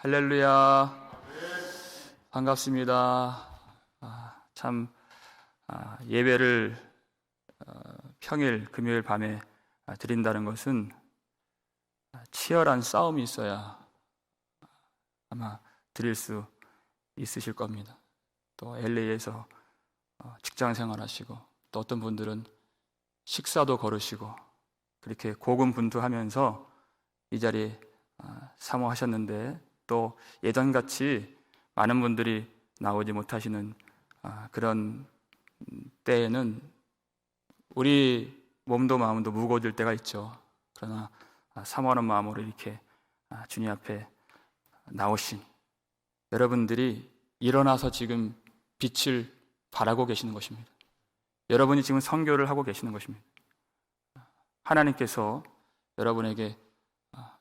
할렐루야. 반갑습니다. 예배를 평일 금요일 밤에 드린다는 것은 치열한 싸움이 있어야 아마 드릴 수 있으실 겁니다. 또 LA에서 직장 생활하시고, 또 어떤 분들은 식사도 거르시고 그렇게 고군분투하면서 이 자리에 사모하셨는데, 또 예전같이 많은 분들이 나오지 못하시는 그런 때에는 우리 몸도 마음도 무거워질 때가 있죠. 그러나 사모하는 마음으로 이렇게 주님 앞에 나오신 여러분들이 일어나서 지금 빛을 발하고 계시는 것입니다. 여러분이 지금 선교를 하고 계시는 것입니다. 하나님께서 여러분에게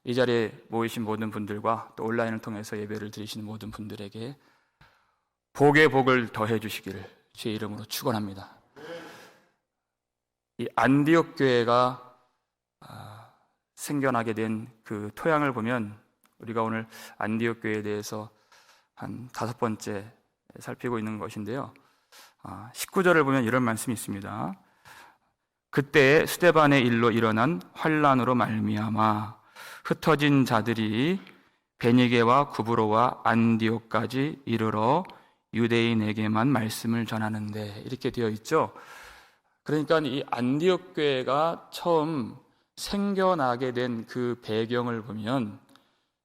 이 자리에 모이신 모든 분들과 또 온라인을 통해서 예배를 드리시는 모든 분들에게 복의 복을 더해 주시기를 주의 이름으로 축원합니다. 이 안디옥 교회가 생겨나게 된 그 토양을 보면, 우리가 오늘 안디옥 교회에 대해서 한 5번째 살피고 있는 것인데요, 19절을 보면 이런 말씀이 있습니다. 그때 스데반의 일로 일어난 환난으로 말미암아 흩어진 자들이 베니게와 구브로와 안디옥까지 이르러 유대인에게만 말씀을 전하는데, 이렇게 되어 있죠. 그러니까 이 안디옥 교회가 처음 생겨나게 된 그 배경을 보면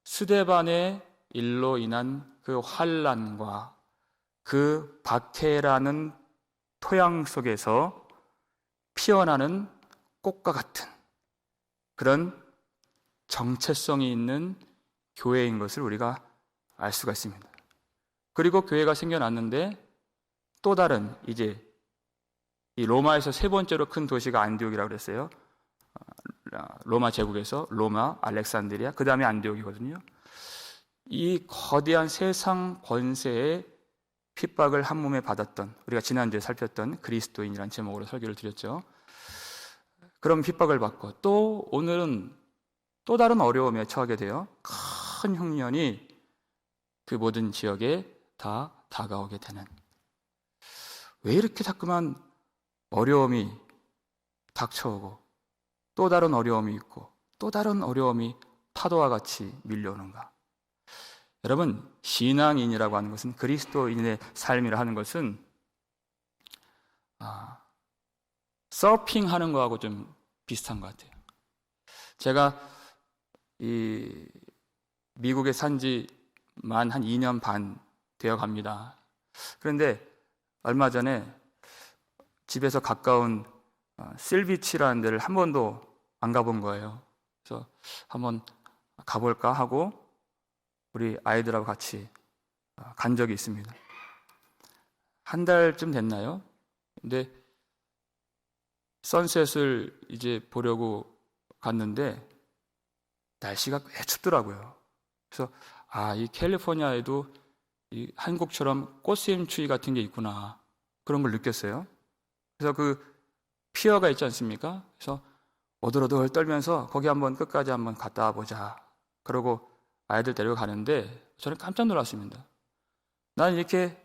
스데반의 일로 인한 그 환난과 그 박해라는 토양 속에서 피어나는 꽃과 같은 그런 정체성이 있는 교회인 것을 우리가 알 수가 있습니다. 그리고 교회가 생겨났는데 또 다른, 이제 이 로마에서 세 번째로 큰 도시가 안디옥이라고 그랬어요. 로마 제국에서 로마, 알렉산드리아, 그 다음에 안디옥이거든요. 이 거대한 세상 권세의 핍박을 한 몸에 받았던, 우리가 지난주에 살폈던 그리스도인이라는 제목으로 설교를 드렸죠. 그런 핍박을 받고, 또 오늘은 또 다른 어려움에 처하게 돼요. 큰 흉년이 그 모든 지역에 다 다가오게 되는, 왜 이렇게 자꾸만 어려움이 닥쳐오고 또 다른 어려움이 있고 또 다른 어려움이 파도와 같이 밀려오는가? 여러분, 신앙인이라고 하는 것은, 그리스도인의 삶이라 하는 것은 서핑하는 거하고 좀 비슷한 것 같아요. 제가 이 미국에 산지만 한 2년 반 되어 갑니다. 그런데 얼마 전에 집에서 가까운 실비치라는 데를 한 번도 안 가본 거예요. 그래서 한번 가볼까 하고 우리 아이들하고 같이 간 적이 있습니다. 한 달쯤 됐나요? 근데 선셋을 이제 보려고 갔는데 날씨가 꽤 춥더라고요. 그래서 이 캘리포니아에도 이 한국처럼 꽃샘 추위 같은 게 있구나, 그런 걸 느꼈어요. 그래서 그 피어가 있지 않습니까? 그래서 오들오들 떨면서 거기 한번 끝까지 한번 갔다 와보자, 그러고 아이들 데리고 가는데 저는 깜짝 놀랐습니다. 난 이렇게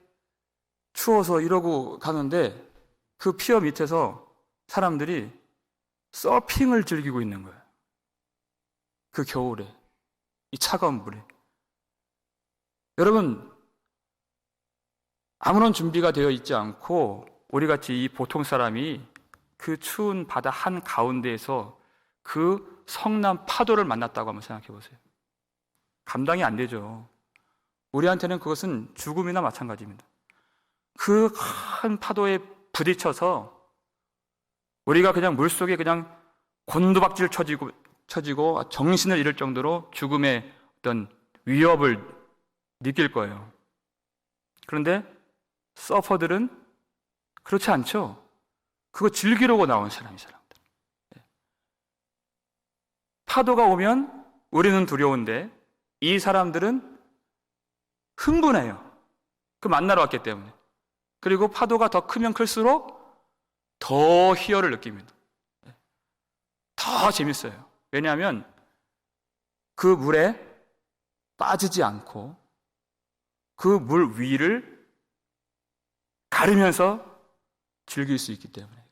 추워서 이러고 가는데 그 피어 밑에서 사람들이 서핑을 즐기고 있는 거예요. 그 겨울에, 이 차가운 물에. 여러분, 아무런 준비가 되어 있지 않고 우리같이 이 보통 사람이 그 추운 바다 한가운데에서 그 성난 파도를 만났다고 한번 생각해 보세요. 감당이 안 되죠. 우리한테는 그것은 죽음이나 마찬가지입니다. 그 큰 파도에 부딪혀서 우리가 그냥 물속에 그냥 곤두박질 쳐지고 정신을 잃을 정도로 죽음의 어떤 위협을 느낄 거예요. 그런데 서퍼들은 그렇지 않죠. 그거 즐기려고 나온 사람들. 파도가 오면 우리는 두려운데 이 사람들은 흥분해요. 그 만나러 왔기 때문에. 그리고 파도가 더 크면 클수록 더 희열을 느낍니다. 더 재밌어요. 왜냐하면 그 물에 빠지지 않고 그 물 위를 가르면서 즐길 수 있기 때문에,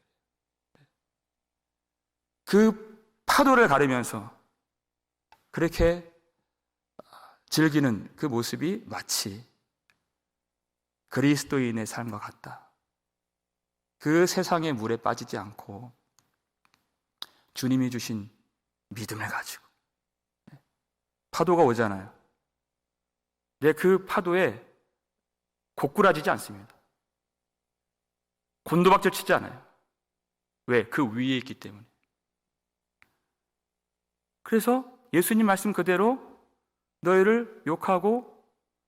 그 파도를 가르면서 그렇게 즐기는 그 모습이 마치 그리스도인의 삶과 같다. 그 세상의 물에 빠지지 않고 주님이 주신 믿음을 가지고 파도가 오잖아요. 근데 그 파도에 고꾸라지지 않습니다. 곤두박질 치지 않아요. 왜? 그 위에 있기 때문에. 그래서 예수님 말씀 그대로 너희를 욕하고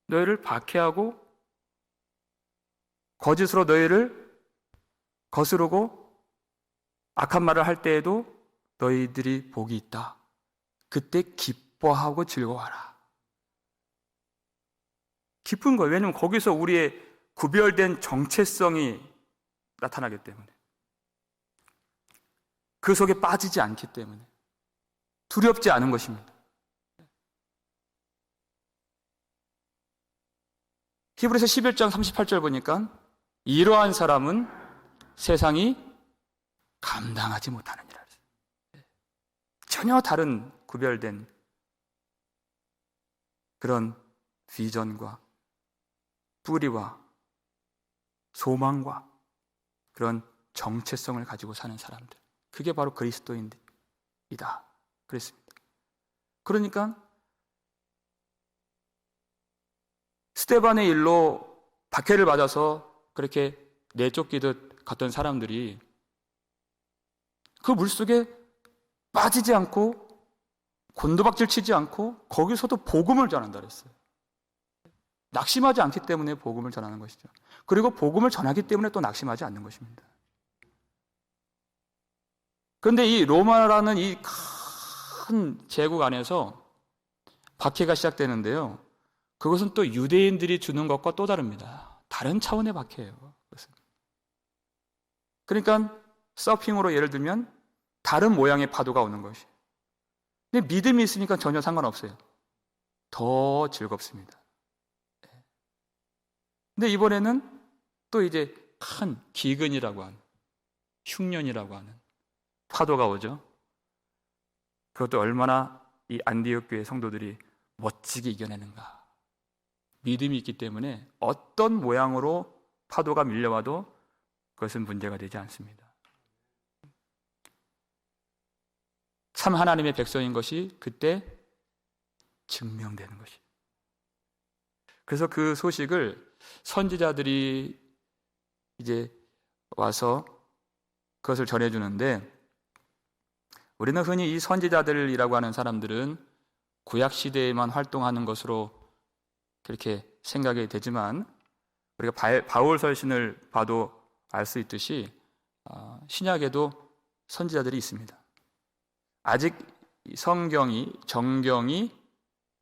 너희를 박해하고 거짓으로 너희를 거스르고 악한 말을 할 때에도 너희들이 복이 있다. 그때 기뻐하고 즐거워하라. 기쁜 거예요. 왜냐하면 거기서 우리의 구별된 정체성이 나타나기 때문에, 그 속에 빠지지 않기 때문에 두렵지 않은 것입니다. 히브리서 11장 38절 보니까 이러한 사람은 세상이 감당하지 못하느니라. 전혀 다른 구별된 그런 비전과 뿌리와 소망과 그런 정체성을 가지고 사는 사람들, 그게 바로 그리스도인이다 그랬습니다. 그러니까 스데반의 일로 박해를 맞아서 그렇게 내쫓기듯 갔던 사람들이 그 물속에 빠지지 않고 곤두박질 치지 않고 거기서도 복음을 전한다 그랬어요. 낙심하지 않기 때문에 복음을 전하는 것이죠. 그리고 복음을 전하기 때문에 또 낙심하지 않는 것입니다. 그런데 이 로마라는 이 큰 제국 안에서 박해가 시작되는데요. 그것은 또 유대인들이 주는 것과 또 다릅니다. 다른 차원의 박해예요. 그것은. 그러니까 서핑으로 예를 들면 다른 모양의 파도가 오는 것이. 근데 믿음이 있으니까 전혀 상관없어요. 더 즐겁습니다. 근데 이번에는 또 이제 큰 기근이라고 하는, 흉년이라고 하는 파도가 오죠. 그것도 얼마나 이 안디옥 교회 성도들이 멋지게 이겨내는가. 믿음이 있기 때문에 어떤 모양으로 파도가 밀려와도 그것은 문제가 되지 않습니다. 참 하나님의 백성인 것이 그때 증명되는 것이. 그래서 그 소식을 선지자들이 이제 와서 그것을 전해주는데, 우리는 흔히 이 선지자들이라고 하는 사람들은 구약시대에만 활동하는 것으로 그렇게 생각이 되지만, 우리가 바울 서신을 봐도 알 수 있듯이 신약에도 선지자들이 있습니다. 아직 성경이, 정경이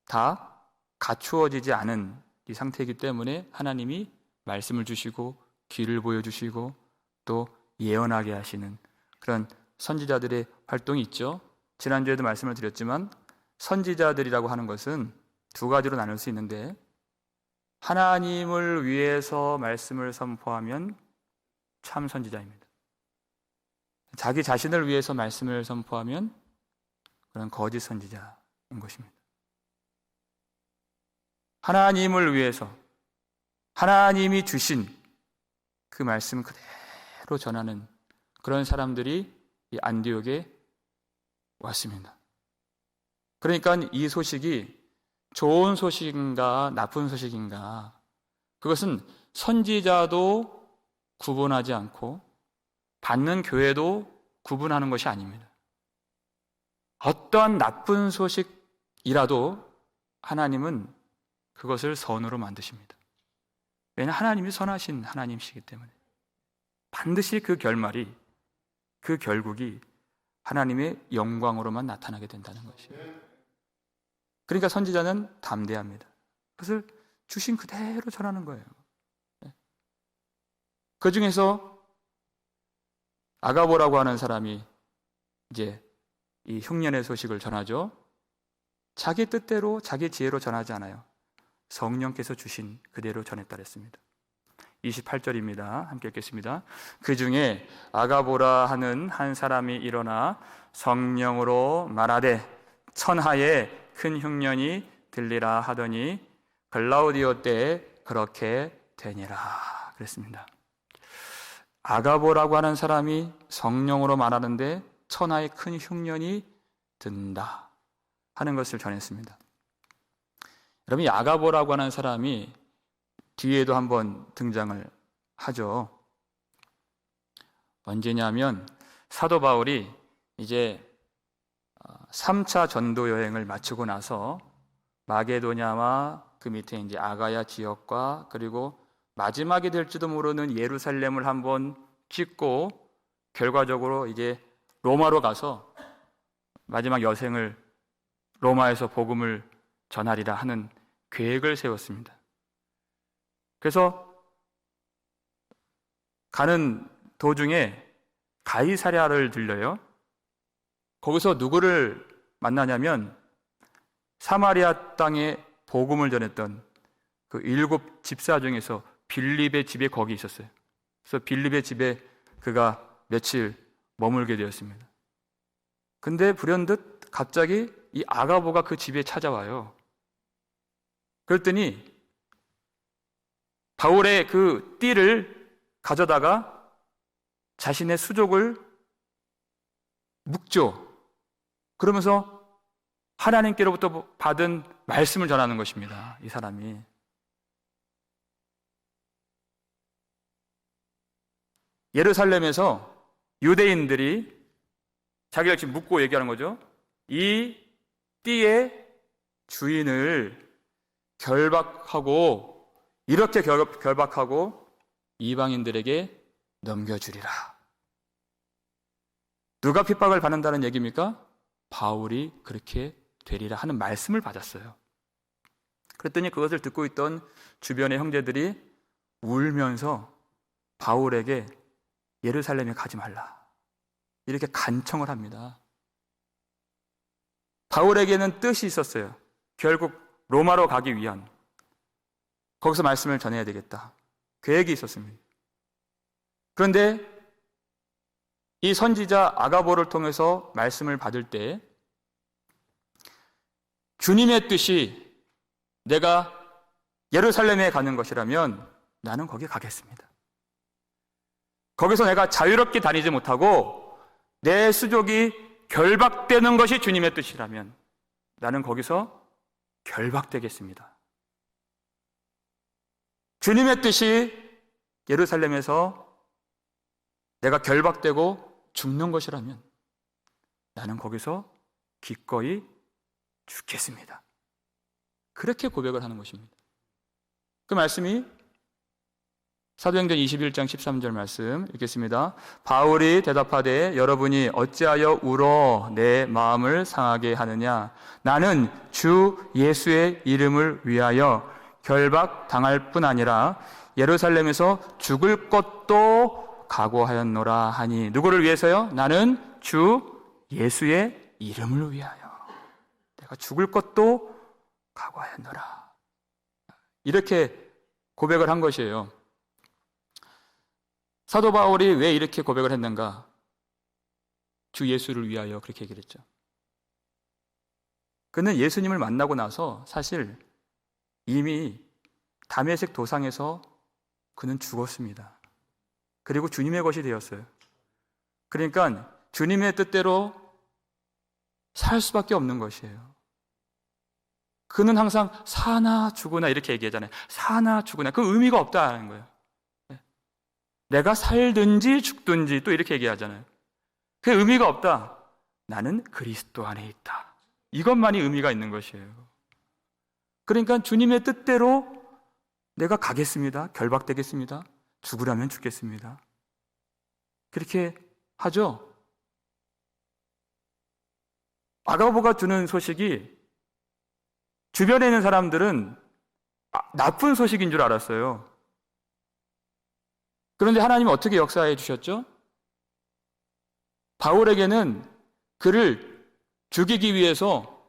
다 갖추어지지 않은 이 상태이기 때문에 하나님이 말씀을 주시고 길을 보여주시고 또 예언하게 하시는 그런 선지자들의 활동이 있죠. 지난주에도 말씀을 드렸지만 선지자들이라고 하는 것은 두 가지로 나눌 수 있는데, 하나님을 위해서 말씀을 선포하면 참 선지자입니다. 자기 자신을 위해서 말씀을 선포하면 그런 거짓 선지자인 것입니다. 하나님을 위해서 하나님이 주신 그 말씀 그대로 전하는 그런 사람들이 이 안디옥에 왔습니다. 그러니까 이 소식이 좋은 소식인가 나쁜 소식인가, 그것은 선지자도 구분하지 않고 받는 교회도 구분하는 것이 아닙니다. 어떠한 나쁜 소식이라도 하나님은 그것을 선으로 만드십니다. 왜냐하면 하나님이 선하신 하나님이시기 때문에 반드시 그 결말이, 그 결국이 하나님의 영광으로만 나타나게 된다는 것이에요. 그러니까 선지자는 담대합니다. 그것을 주신 그대로 전하는 거예요. 그 중에서 아가보라고 하는 사람이 이제 이 흉년의 소식을 전하죠. 자기 뜻대로 자기 지혜로 전하지 않아요. 성령께서 주신 그대로 전했다 그랬습니다. 28절입니다. 함께 읽겠습니다. 그 중에 아가보라 하는 한 사람이 일어나 성령으로 말하되 천하에 큰 흉년이 들리라 하더니 글라우디오 때에 그렇게 되니라 그랬습니다. 아가보라고 하는 사람이 성령으로 말하는데 천하에 큰 흉년이 든다 하는 것을 전했습니다. 여러분, 이 아가보라고 하는 사람이 뒤에도 한번 등장을 하죠. 언제냐면 사도 바울이 이제 3차 전도 여행을 마치고 나서 마게도냐와 그 밑에 이제 아가야 지역과 그리고 마지막이 될지도 모르는 예루살렘을 한번 찍고 결과적으로 이제 로마로 가서 마지막 여생을 로마에서 복음을 전하리라 하는 계획을 세웠습니다. 그래서 가는 도중에 가이사랴를 들려요. 거기서 누구를 만나냐면 사마리아 땅에 복음을 전했던 그 7 집사 중에서 빌립의 집에 거기 있었어요. 그래서 빌립의 집에 그가 며칠 머물게 되었습니다. 근데 불현듯 갑자기 이 아가보가 그 집에 찾아와요. 그랬더니 바울의 그 띠를 가져다가 자신의 수족을 묶죠. 그러면서 하나님께로부터 받은 말씀을 전하는 것입니다. 이 사람이. 예루살렘에서 유대인들이 자기가 지금 묻고 얘기하는 거죠. 이 띠의 주인을 결박하고 이렇게 결박하고 이방인들에게 넘겨주리라. 누가 핍박을 받는다는 얘기입니까? 바울이 그렇게 되리라 하는 말씀을 받았어요. 그랬더니 그것을 듣고 있던 주변의 형제들이 울면서 바울에게 예루살렘에 가지 말라 이렇게 간청을 합니다. 바울에게는 뜻이 있었어요. 결국 로마로 가기 위한, 거기서 말씀을 전해야 되겠다, 계획이 있었습니다. 그런데 이 선지자 아가보를 통해서 말씀을 받을 때 주님의 뜻이 내가 예루살렘에 가는 것이라면 나는 거기 가겠습니다. 거기서 내가 자유롭게 다니지 못하고 내 수족이 결박되는 것이 주님의 뜻이라면 나는 거기서 결박되겠습니다. 주님의 뜻이 예루살렘에서 내가 결박되고 죽는 것이라면 나는 거기서 기꺼이 죽겠습니다. 그렇게 고백을 하는 것입니다. 그 말씀이 사도행전 21장 13절 말씀 읽겠습니다. 바울이 대답하되 여러분이 어찌하여 울어 내 마음을 상하게 하느냐? 나는 주 예수의 이름을 위하여 결박당할 뿐 아니라 예루살렘에서 죽을 것도 각오하였노라 하니. 누구를 위해서요? 나는 주 예수의 이름을 위하여 내가 죽을 것도 각오하였노라. 이렇게 고백을 한 것이에요. 사도 바울이 왜 이렇게 고백을 했는가? 주 예수를 위하여 그렇게 얘기를 했죠. 그는 예수님을 만나고 나서 사실 이미 다메섹 도상에서 그는 죽었습니다. 그리고 주님의 것이 되었어요. 그러니까 주님의 뜻대로 살 수밖에 없는 것이에요. 그는 항상 사나 죽으나 이렇게 얘기하잖아요. 사나 죽으나. 그 의미가 없다는 거예요. 내가 살든지 죽든지 또 이렇게 얘기하잖아요. 그 의미가 없다. 나는 그리스도 안에 있다. 이것만이 의미가 있는 것이에요. 그러니까 주님의 뜻대로 내가 가겠습니다. 결박되겠습니다. 죽으라면 죽겠습니다. 그렇게 하죠. 아가보가 주는 소식이 주변에 있는 사람들은 나쁜 소식인 줄 알았어요. 그런데 하나님은 어떻게 역사해 주셨죠? 바울에게는 그를 죽이기 위해서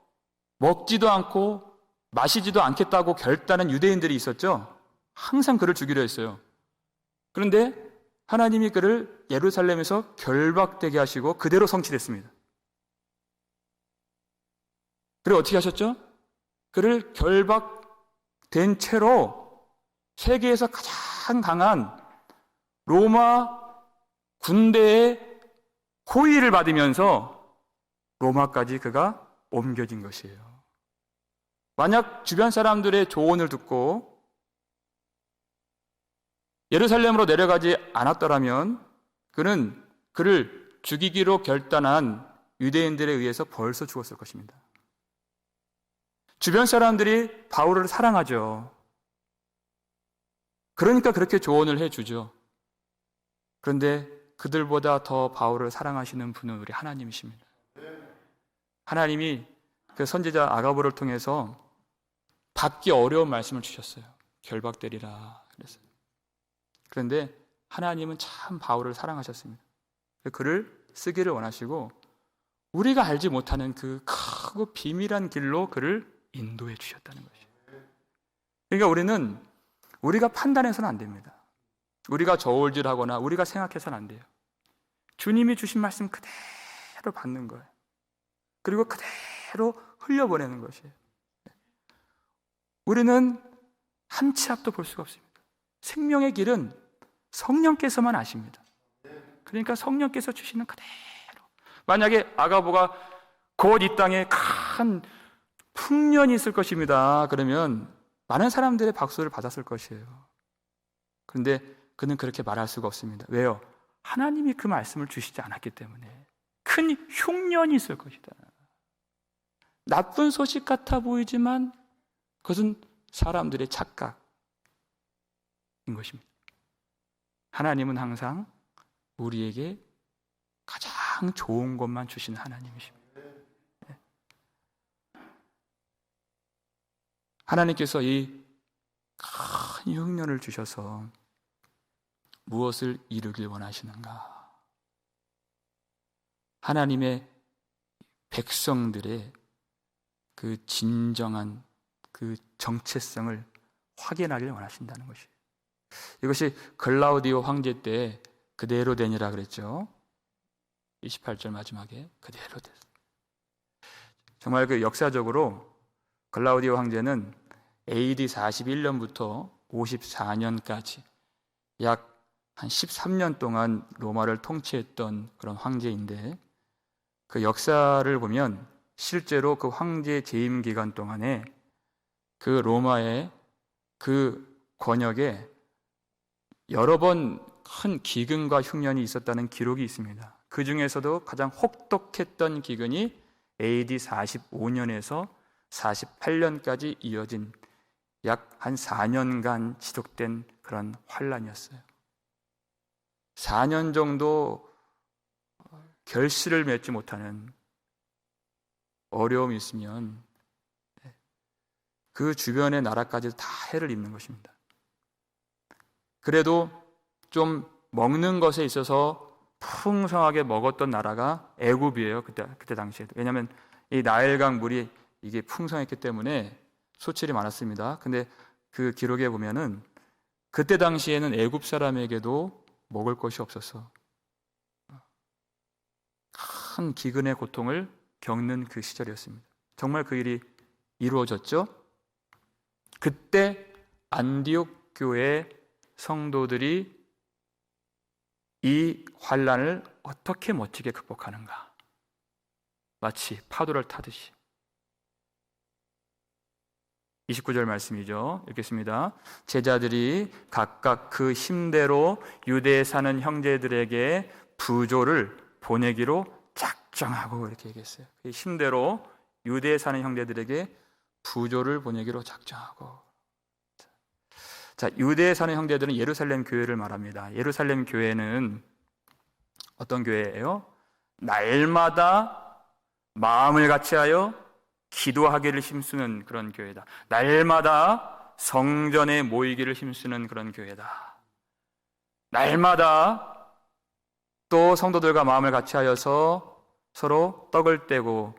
먹지도 않고 마시지도 않겠다고 결단한 유대인들이 있었죠. 항상 그를 죽이려 했어요. 그런데 하나님이 그를 예루살렘에서 결박되게 하시고 그대로 성취됐습니다. 그리고 어떻게 하셨죠? 그를 결박된 채로 세계에서 가장 강한 로마 군대의 호위를 받으면서 로마까지 그가 옮겨진 것이에요. 만약 주변 사람들의 조언을 듣고 예루살렘으로 내려가지 않았더라면 그는 그를 죽이기로 결단한 유대인들에 의해서 벌써 죽었을 것입니다. 주변 사람들이 바울을 사랑하죠. 그러니까 그렇게 조언을 해주죠. 그런데 그들보다 더 바울을 사랑하시는 분은 우리 하나님이십니다. 하나님이 그 선지자 아가보를 통해서 받기 어려운 말씀을 주셨어요. 결박되리라 그랬어요. 그런데 하나님은 참 바울을 사랑하셨습니다. 그를 쓰기를 원하시고 우리가 알지 못하는 그 크고 비밀한 길로 그를 인도해 주셨다는 것이에요. 그러니까 우리가 판단해서는 안 됩니다. 우리가 저울질하거나 우리가 생각해서는 안 돼요. 주님이 주신 말씀 그대로 받는 거예요. 그리고 그대로 흘려보내는 것이에요. 우리는 한 치 앞도 볼 수가 없습니다. 생명의 길은 성령께서만 아십니다. 그러니까 성령께서 주시는 그대로. 만약에 아가보가 곧 이 땅에 큰 풍년이 있을 것입니다. 그러면 많은 사람들의 박수를 받았을 것이에요. 그런데 그는 그렇게 말할 수가 없습니다. 왜요? 하나님이 그 말씀을 주시지 않았기 때문에. 큰 흉년이 있을 것이다. 나쁜 소식 같아 보이지만 그것은 사람들의 착각인 것입니다. 하나님은 항상 우리에게 가장 좋은 것만 주시는 하나님이십니다. 하나님께서 이 큰 흉년을 주셔서 무엇을 이루길 원하시는가? 하나님의 백성들의 그 진정한 그 정체성을 확인하길 원하신다는 것이에요. 이것이 글라우디오 황제 때 그대로 되니라 그랬죠. 28절 마지막에 그대로 됐어요. 정말 그 역사적으로 글라우디오 황제는 AD 41년부터 54년까지 약 한 13년 동안 로마를 통치했던 그런 황제인데 그 역사를 보면 실제로 그 황제 재임 기간 동안에 그 로마의 그 권역에 여러 번 큰 기근과 흉년이 있었다는 기록이 있습니다. 그 중에서도 가장 혹독했던 기근이 AD 45년에서 48년까지 이어진 약 한 4년간 지속된 그런 환란이었어요. 4년 정도 결실을 맺지 못하는 어려움이 있으면 그 주변의 나라까지 다 해를 입는 것입니다. 그래도 좀 먹는 것에 있어서 풍성하게 먹었던 나라가 애굽이에요. 그때 당시에도. 왜냐하면 이 나일강 물이 이게 풍성했기 때문에 소출이 많았습니다. 근데 그 기록에 보면은 그때 당시에는 애굽 사람에게도 먹을 것이 없어서 큰 기근의 고통을 겪는 그 시절이었습니다. 정말 그 일이 이루어졌죠. 그때 안디옥 교회 성도들이 이 환란을 어떻게 멋지게 극복하는가? 마치 파도를 타듯이. 29절 말씀이죠. 읽겠습니다. 제자들이 각각 그 힘대로 유대에 사는 형제들에게 부조를 보내기로 작정하고 이렇게 얘기했어요. 그 힘대로 유대에 사는 형제들에게 부조를 보내기로 작정하고. 자, 유대에 사는 형제들은 예루살렘 교회를 말합니다. 예루살렘 교회는 어떤 교회예요? 날마다 마음을 같이하여 기도하기를 힘쓰는 그런 교회다. 날마다 성전에 모이기를 힘쓰는 그런 교회다. 날마다 또 성도들과 마음을 같이하여서 서로 떡을 떼고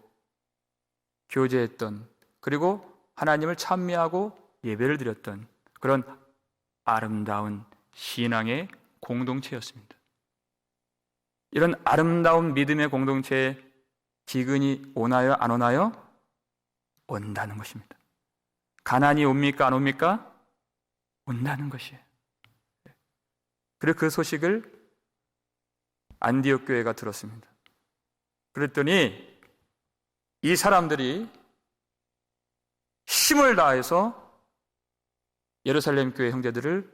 교제했던 그리고 하나님을 찬미하고 예배를 드렸던 그런 아름다운 신앙의 공동체였습니다. 이런 아름다운 믿음의 공동체에 기근이 오나요? 안 오나요? 온다는 것입니다. 가난이 옵니까? 안 옵니까? 온다는 것이에요. 그리고 그 소식을 안디옥 교회가 들었습니다. 그랬더니 이 사람들이 힘을 다해서 예루살렘 교회 형제들을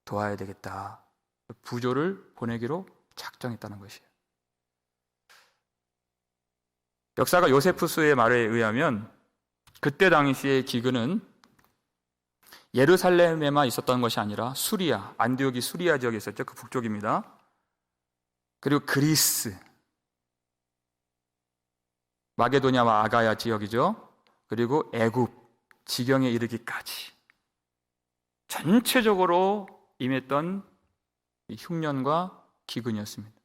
도와야 되겠다. 부조를 보내기로 작정했다는 것이에요. 역사가 요세푸스의 말에 의하면 그때 당시의 기근은 예루살렘에만 있었던 것이 아니라 수리아, 안디옥이 수리아 지역에 있었죠. 그 북쪽입니다. 그리고 그리스, 마게도냐와 아가야 지역이죠. 그리고 애굽 지경에 이르기까지 전체적으로 임했던 이 흉년과 기근이었습니다.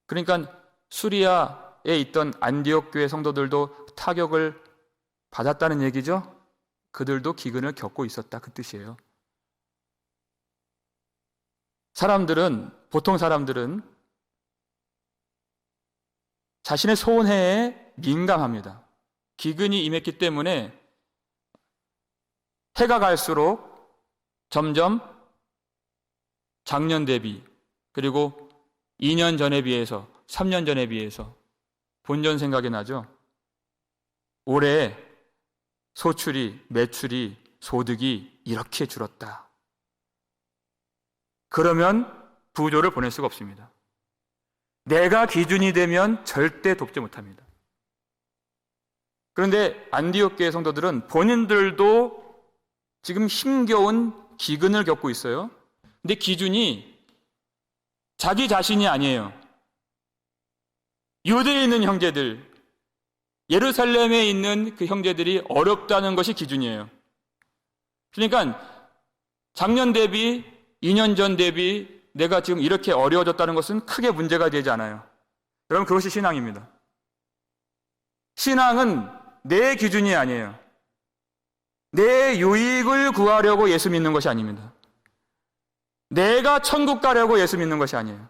그러니까 수리아에 있던 안디옥 교회 성도들도 타격을 받았다는 얘기죠. 그들도 기근을 겪고 있었다, 그 뜻이에요. 보통 사람들은 자신의 손해에 민감합니다. 기근이 임했기 때문에 해가 갈수록 점점 작년 대비, 그리고 2년 전에 비해서, 3년 전에 비해서 본전 생각이 나죠. 올해 소출이, 매출이, 소득이 이렇게 줄었다. 그러면 부조를 보낼 수가 없습니다. 내가 기준이 되면 절대 돕지 못합니다. 그런데 안디옥 교회 성도들은 본인들도 지금 힘겨운 기근을 겪고 있어요. 근데 기준이 자기 자신이 아니에요. 유대에 있는 형제들, 예루살렘에 있는 그 형제들이 어렵다는 것이 기준이에요. 그러니까 작년 대비, 2년 전 대비 내가 지금 이렇게 어려워졌다는 것은 크게 문제가 되지 않아요. 여러분, 그것이 신앙입니다. 신앙은 내 기준이 아니에요. 내 유익을 구하려고 예수 믿는 것이 아닙니다. 내가 천국 가려고 예수 믿는 것이 아니에요.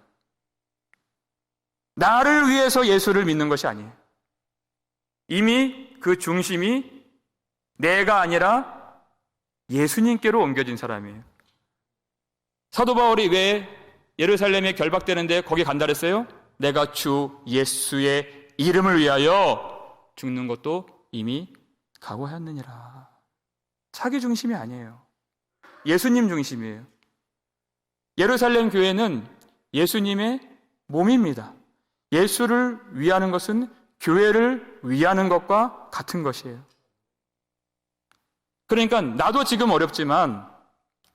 나를 위해서 예수를 믿는 것이 아니에요. 이미 그 중심이 내가 아니라 예수님께로 옮겨진 사람이에요. 사도 바울이 왜 예루살렘에 결박되는데 거기 간다 그랬어요? 내가 주 예수의 이름을 위하여 죽는 것도 이미 각오하였느니라. 자기 중심이 아니에요. 예수님 중심이에요. 예루살렘 교회는 예수님의 몸입니다. 예수를 위하는 것은 교회를 위하는 것과 같은 것이에요. 그러니까 나도 지금 어렵지만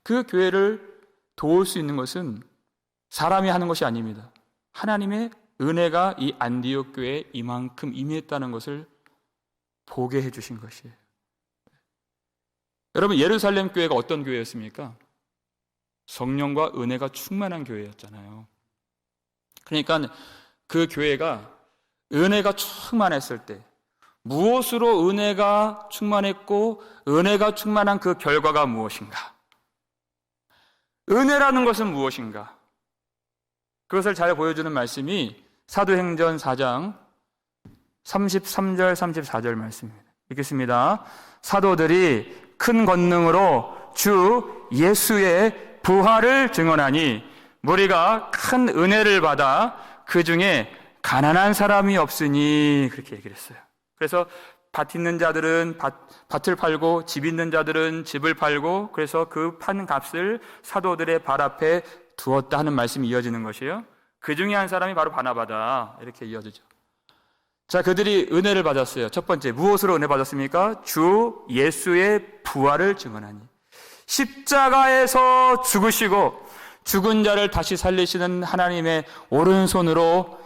그 교회를 도울 수 있는 것은 사람이 하는 것이 아닙니다. 하나님의 은혜가 이 안디옥 교회에 이만큼 임했다는 것을 보게 해주신 것이에요. 여러분, 예루살렘 교회가 어떤 교회였습니까? 성령과 은혜가 충만한 교회였잖아요. 그러니까 그 교회가 은혜가 충만했을 때, 무엇으로 은혜가 충만했고 은혜가 충만한 그 결과가 무엇인가? 은혜라는 것은 무엇인가? 그것을 잘 보여주는 말씀이 사도행전 4장 33절 34절 말씀입니다. 읽겠습니다. 사도들이 큰 권능으로 주 예수의 부활을 증언하니 무리가 큰 은혜를 받아 그 중에 가난한 사람이 없으니, 그렇게 얘기를 했어요. 그래서 밭 있는 자들은 밭을 팔고 집 있는 자들은 집을 팔고, 그래서 그 판 값을 사도들의 발 앞에 두었다 하는 말씀이 이어지는 것이에요. 그 중에 한 사람이 바로 바나바다, 이렇게 이어지죠. 자, 그들이 은혜를 받았어요. 첫 번째, 무엇으로 은혜 받았습니까? 주 예수의 부활을 증언하니. 십자가에서 죽으시고 죽은 자를 다시 살리시는 하나님의 오른손으로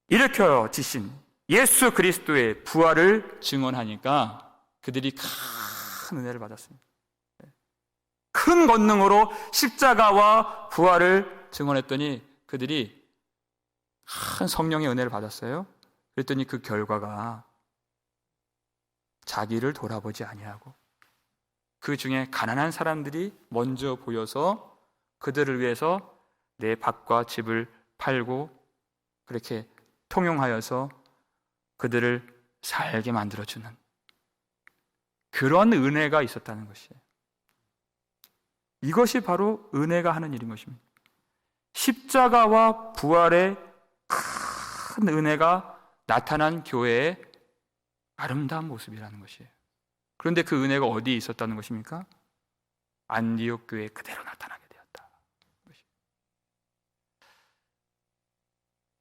일으켜지신 예수 그리스도의 부활을 증언하니까 그들이 큰 은혜를 받았습니다. 큰 권능으로 십자가와 부활을 증언했더니 그들이 큰 성령의 은혜를 받았어요. 그랬더니 그 결과가 자기를 돌아보지 아니하고 그 중에 가난한 사람들이 먼저 보여서 그들을 위해서 내 밭과 집을 팔고 그렇게 통용하여서 그들을 살게 만들어주는 그런 은혜가 있었다는 것이에요. 이것이 바로 은혜가 하는 일인 것입니다. 십자가와 부활의 큰 은혜가 나타난 교회의 아름다운 모습이라는 것이에요. 그런데 그 은혜가 어디에 있었다는 것입니까? 안디옥 교회에 그대로 나타나게 되었다.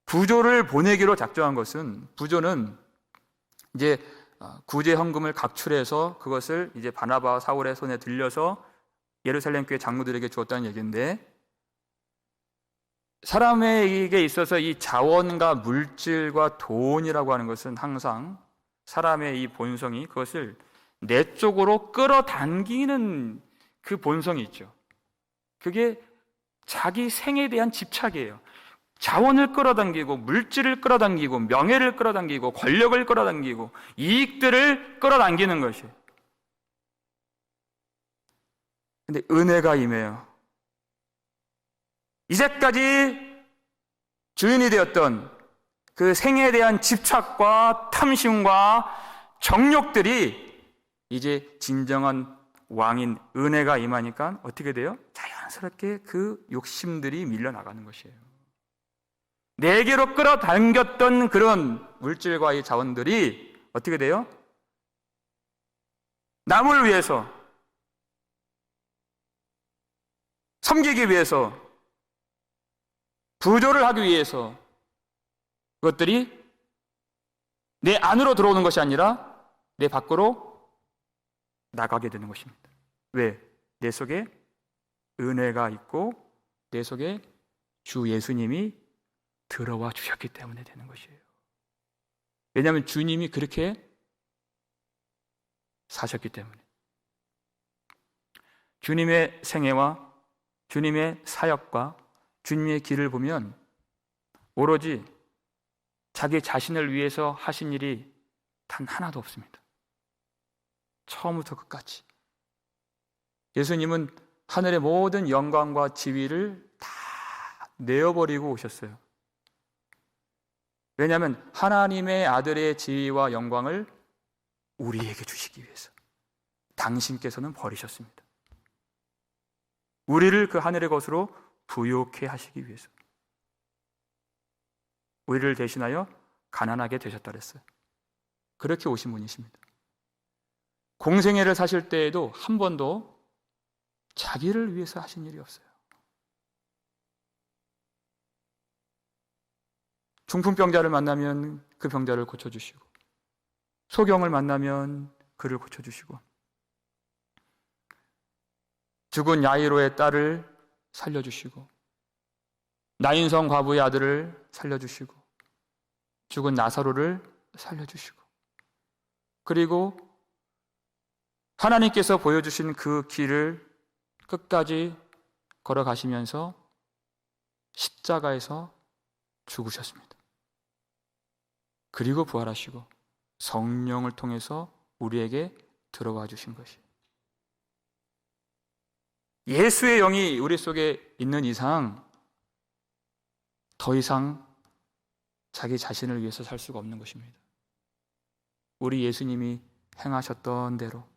부조를 보내기로 작정한 것은, 부조는 이제 구제 헌금을 각출해서 그것을 이제 바나바와 사울의 손에 들려서 예루살렘 교회 장로들에게 주었다는 얘기인데, 사람에게 있어서 이 자원과 물질과 돈이라고 하는 것은 항상 사람의 이 본성이 그것을 내 쪽으로 끌어당기는 그 본성이 있죠. 그게 자기 생에 대한 집착이에요. 자원을 끌어당기고 물질을 끌어당기고 명예를 끌어당기고 권력을 끌어당기고 이익들을 끌어당기는 것이에요. 근데 은혜가 임해요. 이제까지 주인이 되었던 그 생에 대한 집착과 탐심과 정욕들이 이제 진정한 왕인 은혜가 임하니까 어떻게 돼요? 자연스럽게 그 욕심들이 밀려나가는 것이에요. 내게로 끌어당겼던 그런 물질과 이 자원들이 어떻게 돼요? 남을 위해서, 섬기기 위해서, 부조를 하기 위해서 그것들이 내 안으로 들어오는 것이 아니라 내 밖으로 나가게 되는 것입니다. 왜? 내 속에 은혜가 있고 내 속에 주 예수님이 들어와 주셨기 때문에 되는 것이에요. 왜냐하면 주님이 그렇게 사셨기 때문에. 주님의 생애와 주님의 사역과 주님의 길을 보면 오로지 자기 자신을 위해서 하신 일이 단 하나도 없습니다. 처음부터 끝까지. 예수님은 하늘의 모든 영광과 지위를 다 내어버리고 오셨어요. 왜냐하면 하나님의 아들의 지위와 영광을 우리에게 주시기 위해서. 당신께서는 버리셨습니다. 우리를 그 하늘의 것으로 부욕해 하시기 위해서. 우리를 대신하여 가난하게 되셨다 그랬어요. 그렇게 오신 분이십니다. 공생애를 사실 때에도 한 번도 자기를 위해서 하신 일이 없어요. 중풍병자를 만나면 그 병자를 고쳐주시고, 소경을 만나면 그를 고쳐주시고, 죽은 야이로의 딸을 살려주시고, 나인성 과부의 아들을 살려주시고, 죽은 나사로를 살려주시고, 그리고 하나님께서 보여주신 그 길을 끝까지 걸어가시면서 십자가에서 죽으셨습니다. 그리고 부활하시고 성령을 통해서 우리에게 들어와 주신 것이에요. 예수의 영이 우리 속에 있는 이상 더 이상 자기 자신을 위해서 살 수가 없는 것입니다. 우리 예수님이 행하셨던 대로,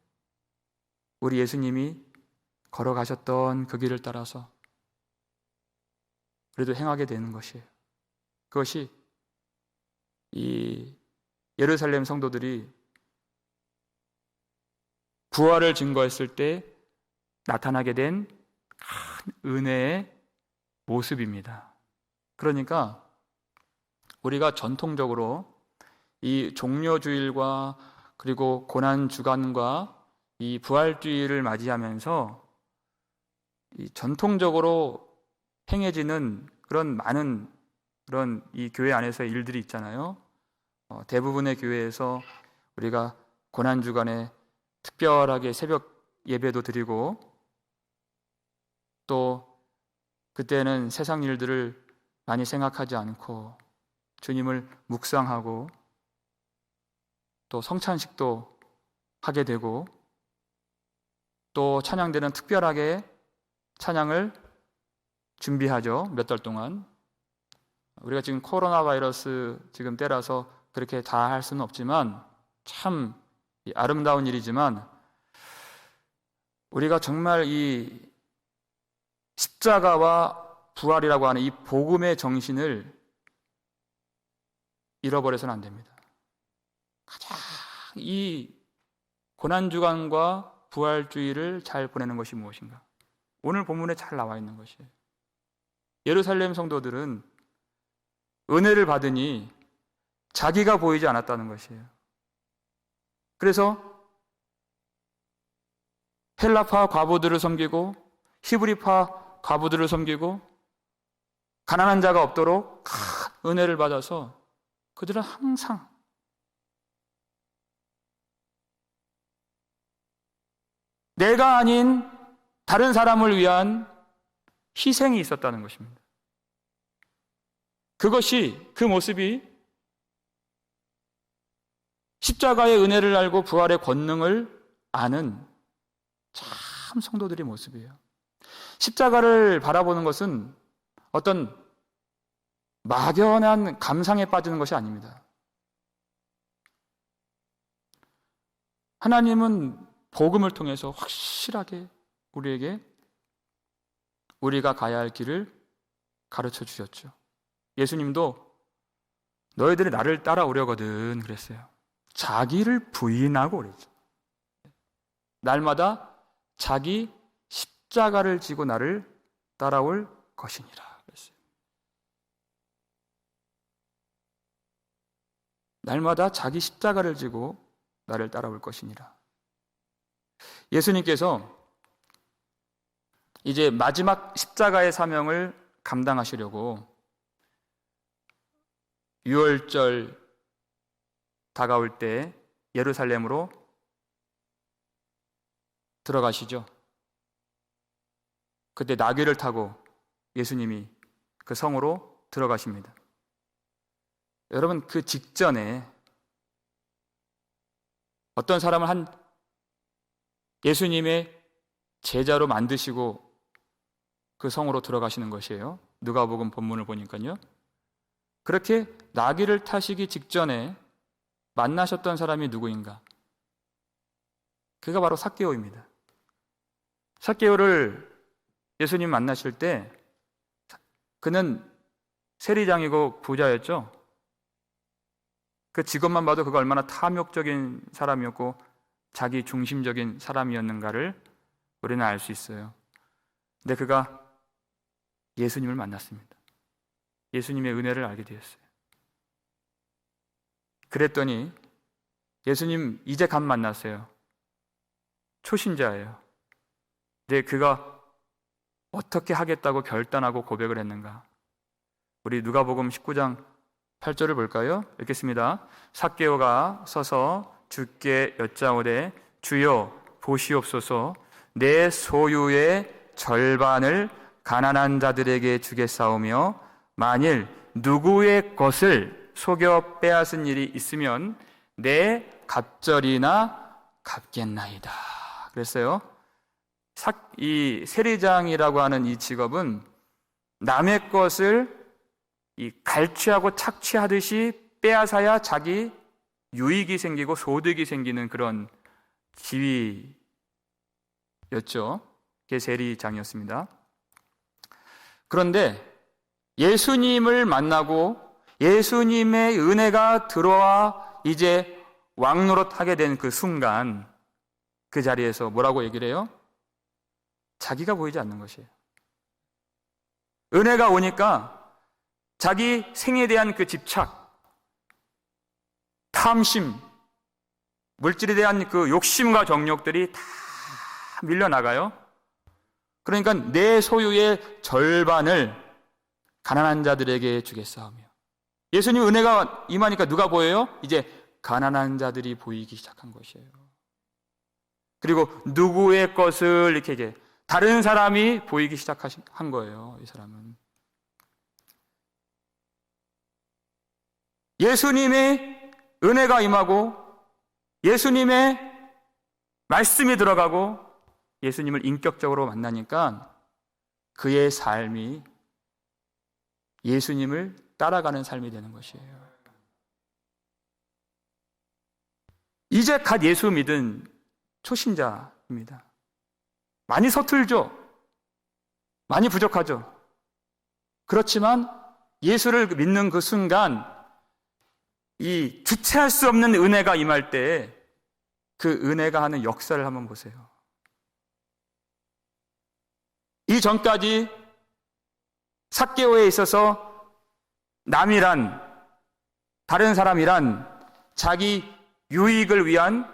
우리 예수님이 걸어가셨던 그 길을 따라서 그래도 행하게 되는 것이에요. 그것이 이 예루살렘 성도들이 부활을 증거했을 때 나타나게 된 큰 은혜의 모습입니다. 그러니까 우리가 전통적으로 이 종려주일과 그리고 고난주간과 이 부활주일을 맞이하면서 이 전통적으로 행해지는 그런 많은 그런 이 교회 안에서의 일들이 있잖아요. 대부분의 교회에서 우리가 고난주간에 특별하게 새벽 예배도 드리고, 또 그때는 세상 일들을 많이 생각하지 않고 주님을 묵상하고, 또 성찬식도 하게 되고, 또 찬양대는 특별하게 찬양을 준비하죠. 몇 달 동안. 우리가 지금 코로나 바이러스 지금 때라서 그렇게 다 할 수는 없지만 참 아름다운 일이지만, 우리가 정말 이 십자가와 부활이라고 하는 이 복음의 정신을 잃어버려서는 안 됩니다. 가장 이 고난주간과 부활주의를 잘 보내는 것이 무엇인가? 오늘 본문에 잘 나와 있는 것이에요. 예루살렘 성도들은 은혜를 받으니 자기가 보이지 않았다는 것이에요. 그래서 헬라파 과부들을 섬기고 히브리파 과부들을 섬기고 가난한 자가 없도록 큰 은혜를 받아서 그들은 항상 내가 아닌 다른 사람을 위한 희생이 있었다는 것입니다. 그 모습이 십자가의 은혜를 알고 부활의 권능을 아는 참 성도들의 모습이에요. 십자가를 바라보는 것은 어떤 막연한 감상에 빠지는 것이 아닙니다. 하나님은 복음을 통해서 확실하게 우리에게 우리가 가야 할 길을 가르쳐 주셨죠. 예수님도 너희들이 나를 따라오려거든 그랬어요. 자기를 부인하고 그랬죠. 날마다 자기 십자가를 지고 나를 따라올 것이니라 그랬어요. 날마다 자기 십자가를 지고 나를 따라올 것이니라. 예수님께서 이제 마지막 십자가의 사명을 감당하시려고 유월절 다가올 때 예루살렘으로 들어가시죠. 그때 나귀를 타고 예수님이 그 성으로 들어가십니다. 여러분, 그 직전에 어떤 사람을 한 예수님의 제자로 만드시고 그 성으로 들어가시는 것이에요. 누가복음 본문을 보니까요. 그렇게 나귀를 타시기 직전에 만나셨던 사람이 누구인가? 그가 바로 삭개오입니다. 삭개오를 예수님 만나실 때 그는 세리장이고 부자였죠. 그 직업만 봐도 그가 얼마나 탐욕적인 사람이었고 자기 중심적인 사람이었는가를 우리는 알 수 있어요. 근데 그가 예수님을 만났습니다. 예수님의 은혜를 알게 되었어요. 그랬더니 예수님 이제 갓 만났어요. 초신자예요. 근데 그가 어떻게 하겠다고 결단하고 고백을 했는가? 우리 누가복음 19장 8절을 볼까요? 읽겠습니다. 삭개오가 서서 주께 여짜오되 주여 보시옵소서 내 소유의 절반을 가난한 자들에게 주겠사오며 만일 누구의 것을 속여 빼앗은 일이 있으면 내 갑절이나 갚겠나이다. 그랬어요. 이 세리장이라고 하는 이 직업은 남의 것을 갈취하고 착취하듯이 빼앗아야 자기 유익이 생기고 소득이 생기는 그런 지위였죠. 그게 세리장이었습니다. 그런데 예수님을 만나고 예수님의 은혜가 들어와 이제 왕노릇하게 된 그 순간 그 자리에서 뭐라고 얘기를 해요? 자기가 보이지 않는 것이에요. 은혜가 오니까 자기 생에 대한 그 집착, 탐심, 물질에 대한 그 욕심과 정욕들이 다 밀려나가요. 그러니까 내 소유의 절반을 가난한 자들에게 주겠사오며. 예수님 은혜가 임하니까 누가 보여요? 이제 가난한 자들이 보이기 시작한 것이에요. 그리고 누구의 것을 이렇게 다른 사람이 보이기 시작한 거예요. 이 사람은 예수님의 은혜가 임하고 예수님의 말씀이 들어가고 예수님을 인격적으로 만나니까 그의 삶이 예수님을 따라가는 삶이 되는 것이에요. 이제 갓 예수 믿은 초신자입니다. 많이 서툴죠. 많이 부족하죠. 그렇지만 예수를 믿는 그 순간 이 주체할 수 없는 은혜가 임할 때 그 은혜가 하는 역사를 한번 보세요. 이전까지 삭개오에 있어서 남이란, 다른 사람이란 자기 유익을 위한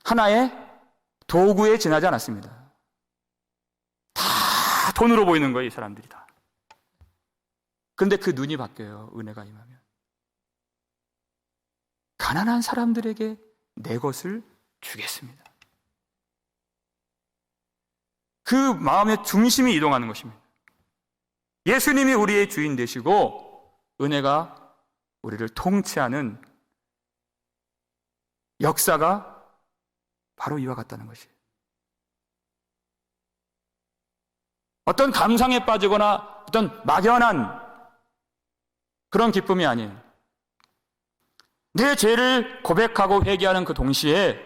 하나의 도구에 지나지 않았습니다. 다 돈으로 보이는 거예요, 이 사람들이 다. 그런데 그 눈이 바뀌어요, 은혜가 임하면. 가난한 사람들에게 내 것을 주겠습니다. 그 마음의 중심이 이동하는 것입니다. 예수님이 우리의 주인 되시고 은혜가 우리를 통치하는 역사가 바로 이와 같다는 것이에요. 어떤 감상에 빠지거나 어떤 막연한 그런 기쁨이 아닌 내 죄를 고백하고 회개하는 그 동시에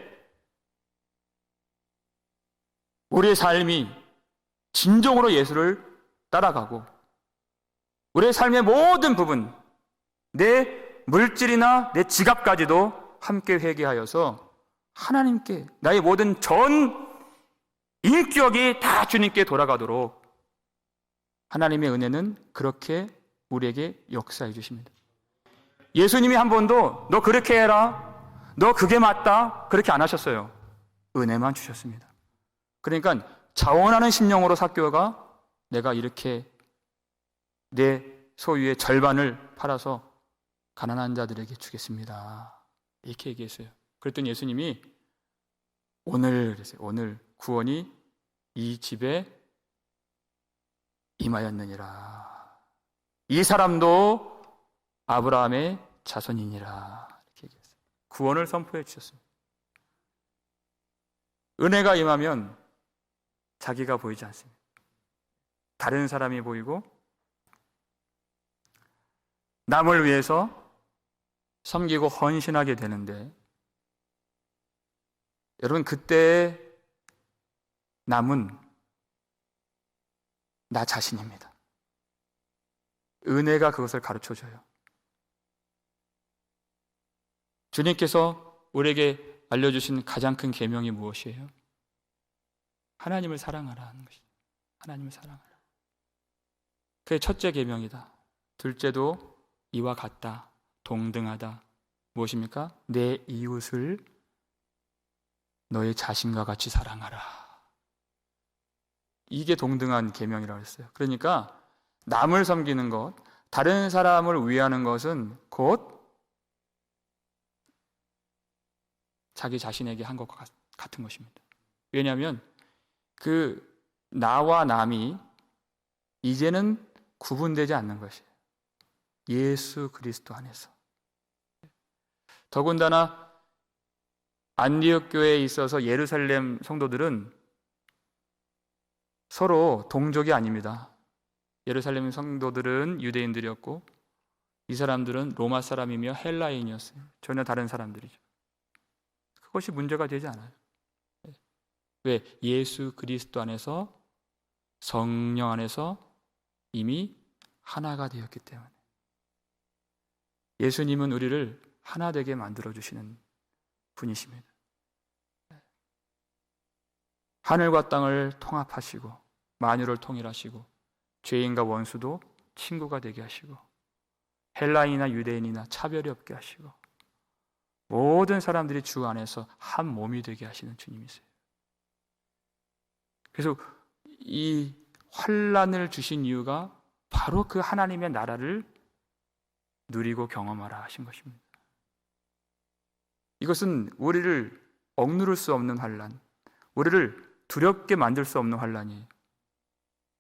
우리의 삶이 진정으로 예수를 따라가고 우리의 삶의 모든 부분, 내 물질이나 내 지갑까지도 함께 회개하여서 하나님께 나의 모든 전 인격이 다 주님께 돌아가도록 하나님의 은혜는 그렇게 우리에게 역사해 주십니다. 예수님이 한 번도 너 그렇게 해라, 너 그게 맞다 그렇게 안 하셨어요. 은혜만 주셨습니다. 그러니까 자원하는 심령으로 삭개오가 내가 이렇게 내 소유의 절반을 팔아서 가난한 자들에게 주겠습니다 이렇게 얘기했어요. 그랬더니 예수님이 오늘 구원이 이 집에 임하였느니라. 이 사람도 아브라함의 자손이니라 이렇게 얘기했어요. 구원을 선포해 주셨습니다. 은혜가 임하면 자기가 보이지 않습니다. 다른 사람이 보이고 남을 위해서 섬기고 헌신하게 되는데 여러분 그때 남은 나 자신입니다. 은혜가 그것을 가르쳐줘요. 주님께서 우리에게 알려주신 가장 큰 계명이 무엇이에요? 하나님을 사랑하라 하는 것이죠. 하나님을 사랑하라. 그게 첫째 계명이다. 둘째도 이와 같다. 동등하다. 무엇입니까? 내 이웃을 너의 자신과 같이 사랑하라. 이게 동등한 계명이라고 했어요. 그러니까 남을 섬기는 것, 다른 사람을 위하는 것은 곧 자기 자신에게 한 것과 같은 것입니다. 왜냐하면 그 나와 남이 이제는 구분되지 않는 것이에요. 예수 그리스도 안에서. 더군다나 안디옥 교회에 있어서 예루살렘 성도들은 서로 동족이 아닙니다. 예루살렘 성도들은 유대인들이었고 이 사람들은 로마 사람이며 헬라인이었어요. 전혀 다른 사람들이죠. 그것이 문제가 되지 않아요. 왜? 예수 그리스도 안에서 성령 안에서 이미 하나가 되었기 때문에. 예수님은 우리를 하나 되게 만들어주시는 분이십니다. 하늘과 땅을 통합하시고 만유를 통일하시고 죄인과 원수도 친구가 되게 하시고 헬라인이나 유대인이나 차별이 없게 하시고 모든 사람들이 주 안에서 한 몸이 되게 하시는 주님이세요. 그래서 이 환난을 주신 이유가 바로 그 하나님의 나라를 누리고 경험하라 하신 것입니다. 이것은 우리를 억누를 수 없는 환난, 우리를 두렵게 만들 수 없는 환난이에요.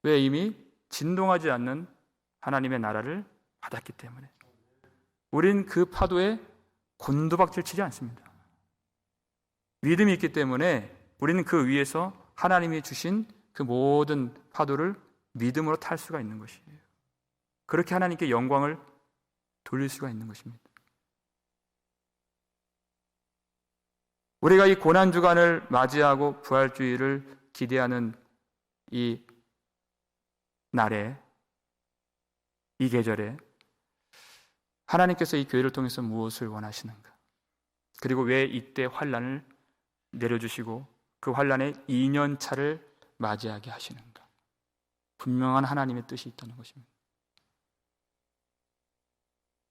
왜? 이미 진동하지 않는 하나님의 나라를 받았기 때문에. 우린 그 파도에 곤두박질 치지 않습니다. 믿음이 있기 때문에 우리는 그 위에서 하나님이 주신 그 모든 파도를 믿음으로 탈 수가 있는 것이에요. 그렇게 하나님께 영광을 돌릴 수가 있는 것입니다. 우리가 이 고난주간을 맞이하고 부활주의를 기대하는 이 날에, 이 계절에 하나님께서 이 교회를 통해서 무엇을 원하시는가? 그리고 왜 이때 환난을 내려주시고 그 환난의 2년차를 맞이하게 하시는가? 분명한 하나님의 뜻이 있다는 것입니다.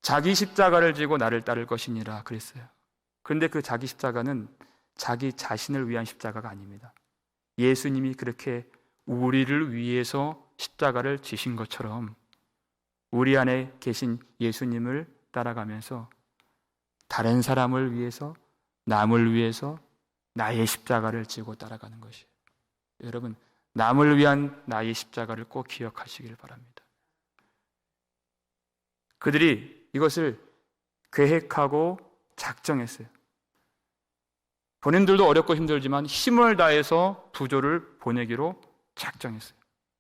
자기 십자가를 지고 나를 따를 것이니라 그랬어요. 그런데 그 자기 십자가는 자기 자신을 위한 십자가가 아닙니다. 예수님이 그렇게 우리를 위해서 십자가를 지신 것처럼 우리 안에 계신 예수님을 따라가면서 다른 사람을 위해서, 남을 위해서 나의 십자가를 지고 따라가는 것이에요. 여러분, 남을 위한 나의 십자가를 꼭 기억하시길 바랍니다. 그들이 이것을 계획하고 작정했어요. 본인들도 어렵고 힘들지만 힘을 다해서 부조를 보내기로 작정했어요.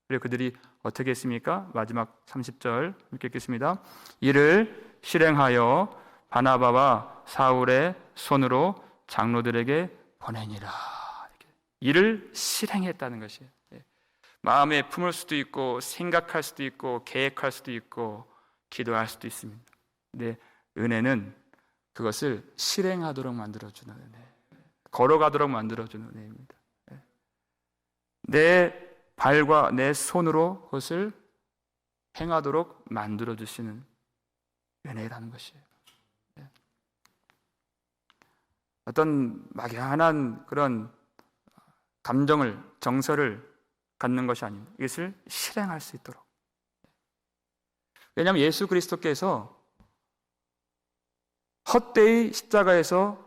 그리고 그들이 어떻게 했습니까? 마지막 30절 함께 읽겠습니다. 이를 실행하여 바나바와 사울의 손으로 장로들에게 보내니라. 이를 실행했다는 것이에요. 마음에 품을 수도 있고 생각할 수도 있고 계획할 수도 있고 기도할 수도 있습니다. 근데 은혜는 그것을 실행하도록 만들어주는 은혜, 걸어가도록 만들어주는 은혜입니다. 내 발과 내 손으로 그것을 행하도록 만들어주시는 은혜라는 것이에요. 어떤 막연한 그런 감정을, 정서를 갖는 것이 아닙니다. 이것을 실행할 수 있도록. 왜냐하면 예수 그리스도께서 헛되이 십자가에서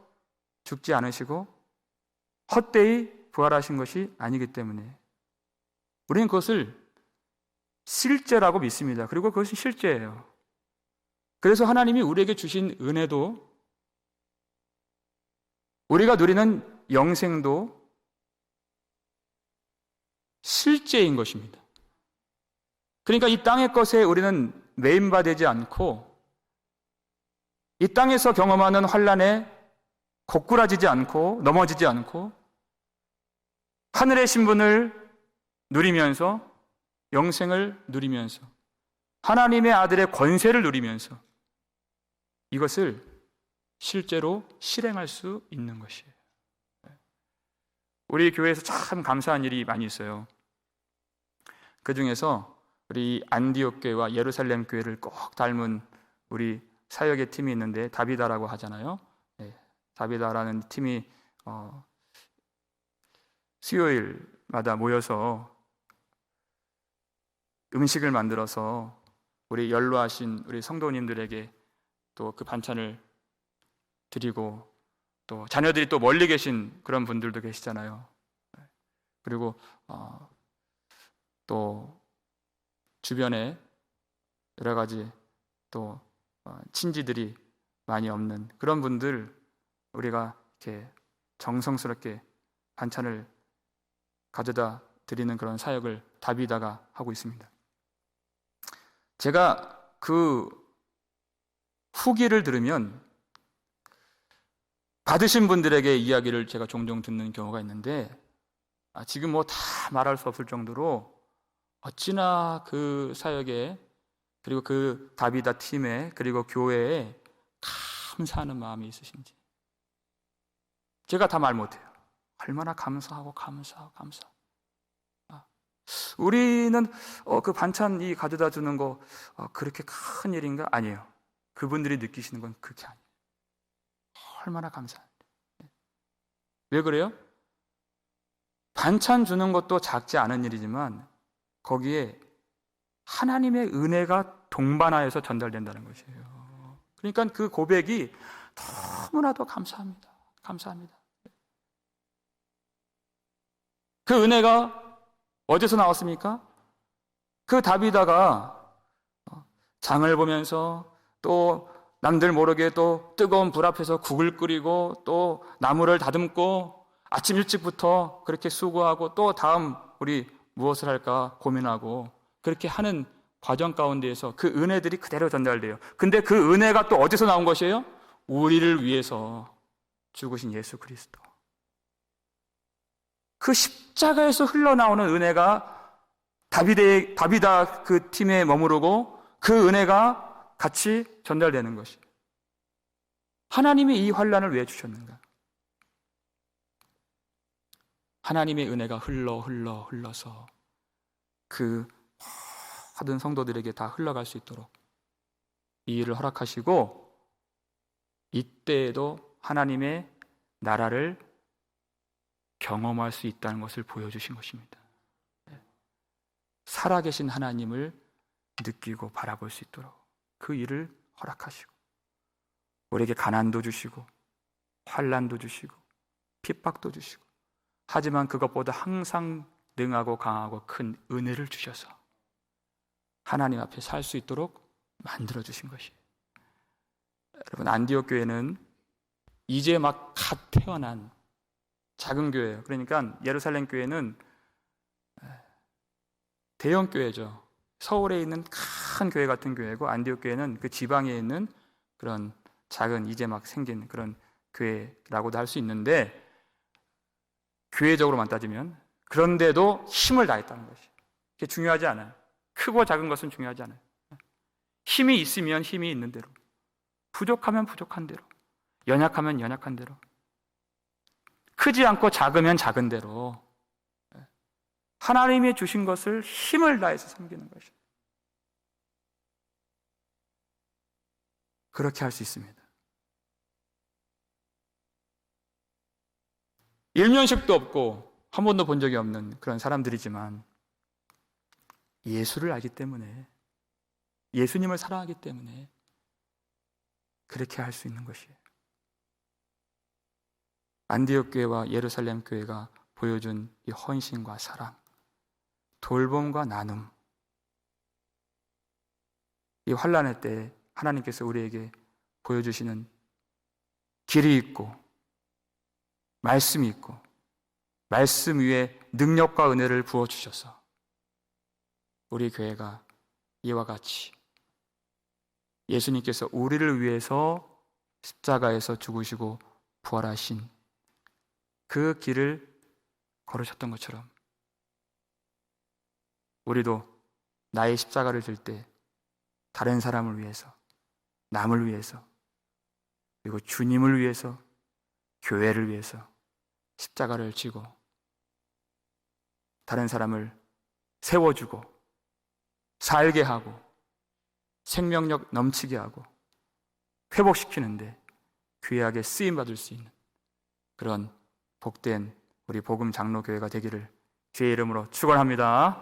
죽지 않으시고 헛되이 부활하신 것이 아니기 때문에 우리는 그것을 실제라고 믿습니다. 그리고 그것이 실제예요. 그래서 하나님이 우리에게 주신 은혜도, 우리가 누리는 영생도 실제인 것입니다. 그러니까 이 땅의 것에 우리는 매인바되지 않고 이 땅에서 경험하는 환난에 고꾸라지지 않고 넘어지지 않고 하늘의 신분을 누리면서 영생을 누리면서 하나님의 아들의 권세를 누리면서 이것을 실제로 실행할 수 있는 것이에요. 우리 교회에서 참 감사한 일이 많이 있어요. 그 중에서 우리 안디옥 교회와 예루살렘 교회를 꼭 닮은 우리 사역의 팀이 있는데 다비다라고 하잖아요. 다비다라는 팀이 수요일마다 모여서 음식을 만들어서 우리 연로하신 우리 성도님들에게 또 그 반찬을 드리고 또 자녀들이 또 멀리 계신 그런 분들도 계시잖아요. 그리고 또 주변에 여러 가지 또 친지들이 많이 없는 그런 분들 우리가 이렇게 정성스럽게 반찬을 가져다 드리는 그런 사역을 다비다가 하고 있습니다. 제가 그 후기를 들으면 받으신 분들에게 이야기를 제가 종종 듣는 경우가 있는데 지금 뭐 다 말할 수 없을 정도로 어찌나 그 사역에 그리고 그 다비다 팀에 그리고 교회에 감사하는 마음이 있으신지 제가 다 말 못해요. 얼마나 감사하고 우리는 그 반찬 이 가져다 주는 거 그렇게 큰 일인가? 아니에요. 그분들이 느끼시는 건 그렇게 아니에요. 얼마나 감사한데. 왜 그래요? 반찬 주는 것도 작지 않은 일이지만 거기에 하나님의 은혜가 동반하여서 전달된다는 것이에요. 그러니까 그 고백이 너무나도 감사합니다. 그 은혜가 어디서 나왔습니까? 그 다비다가 장을 보면서 또 남들 모르게 또 뜨거운 불 앞에서 국을 끓이고 또 나무를 다듬고 아침 일찍부터 그렇게 수고하고 또 다음 우리 무엇을 할까 고민하고 그렇게 하는 과정 가운데에서 그 은혜들이 그대로 전달돼요. 근데 그 은혜가 또 어디서 나온 것이에요? 우리를 위해서 죽으신 예수 그리스도. 그 십자가에서 흘러나오는 은혜가 다비다 그 팀에 머무르고 그 은혜가 같이 전달되는 것이에요. 하나님이 이 환난을 왜 주셨는가? 하나님의 은혜가 흘러서 그 모든 성도들에게 다 흘러갈 수 있도록 이 일을 허락하시고 이때에도 하나님의 나라를 경험할 수 있다는 것을 보여주신 것입니다. 살아계신 하나님을 느끼고 바라볼 수 있도록 그 일을 허락하시고 우리에게 가난도 주시고 환난도 주시고 핍박도 주시고 하지만 그것보다 항상 능하고 강하고 큰 은혜를 주셔서 하나님 앞에 살 수 있도록 만들어주신 것이에요. 여러분, 안디옥 교회는 이제 막 갓 태어난 작은 교회예요. 그러니까 예루살렘 교회는 대형 교회죠. 서울에 있는 큰 교회 같은 교회고 안디옥 교회는 그 지방에 있는 그런 작은 이제 막 생긴 그런 교회라고도 할 수 있는데 교회적으로만 따지면 그런데도 힘을 다했다는 것이 그게 중요하지 않아요. 크고 작은 것은 중요하지 않아요. 힘이 있으면 힘이 있는 대로, 부족하면 부족한 대로, 연약하면 연약한 대로, 크지 않고 작으면 작은 대로 하나님이 주신 것을 힘을 다해서 섬기는 것이에요. 그렇게 할 수 있습니다. 일면식도 없고 한 번도 본 적이 없는 그런 사람들이지만 예수를 알기 때문에, 예수님을 사랑하기 때문에 그렇게 할 수 있는 것이에요. 안디옥 교회와 예루살렘 교회가 보여준 이 헌신과 사랑, 돌봄과 나눔, 이 환난의 때 하나님께서 우리에게 보여주시는 길이 있고 말씀이 있고 말씀 위에 능력과 은혜를 부어주셔서 우리 교회가 이와 같이 예수님께서 우리를 위해서 십자가에서 죽으시고 부활하신 그 길을 걸으셨던 것처럼 우리도 나의 십자가를 들 때 다른 사람을 위해서, 남을 위해서, 그리고 주님을 위해서, 교회를 위해서 십자가를 지고 다른 사람을 세워주고 살게 하고 생명력 넘치게 하고 회복시키는데 귀하게 쓰임받을 수 있는 그런 복된 우리 복음 장로교회가 되기를 주의 이름으로 축원합니다.